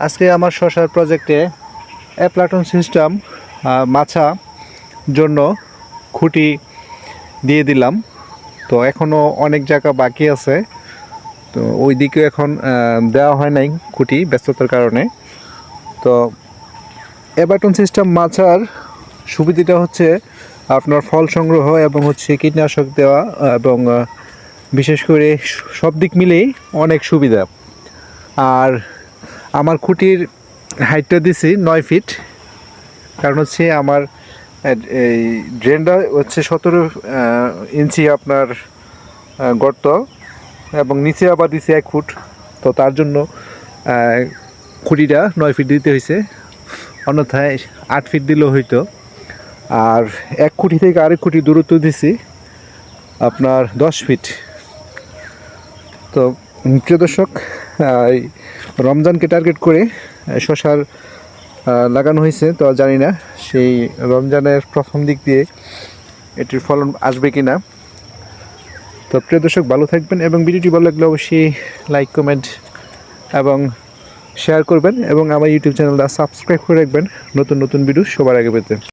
আজকে আমার শশার প্রজেক্টে অ্যাপ্লাটন সিস্টেম মাছা জন্য খুঁটি দিয়ে দিলাম। তো এখনও অনেক জায়গা বাকি আছে, তো ওই দিকে এখন দেওয়া হয় নাই খুঁটি ব্যস্ততার কারণে। তো অ্যাপ্লাটন সিস্টেম মাছার সুবিধাটা হচ্ছে আপনার ফল সংগ্রহ এবং হচ্ছে কীটনাশক দেওয়া, এবং বিশেষ করে সব দিক মিলেই অনেক সুবিধা। আর আমার খুঁটির হাইটটা দিছি 9 ফিট, কারণ হচ্ছে আমার এই ড্রেনটা হচ্ছে 17 ইঞ্চি আপনার গর্ত, এবং নিচে আবার দিছে 1 ফুট। তো তার জন্য খুঁটিটা 9 ফিট দিতে হয়েছে, অন্যথায় 8 ফিট দিলেও হইতো। আর এক খুঁটি থেকে আরেক খুঁটি দূরত্ব দিছি আপনার 10 ফিট। তো প্রিয় দর্শক, রমজানকে টার্গেট করে শশার লাগানো হয়েছে। তো জানি না সেই রমজানের প্রথম দিক দিয়ে এটির ফলন আসবে কি না। তো প্রিয় দর্শক, ভালো থাকবেন, এবং ভিডিওটি ভালো লাগলে অবশ্যই লাইক, কমেন্ট এবং শেয়ার করবেন, এবং আমার ইউটিউব চ্যানেলটা সাবস্ক্রাইব করে রাখবেন নতুন নতুন ভিডিও সবার আগে পেতে।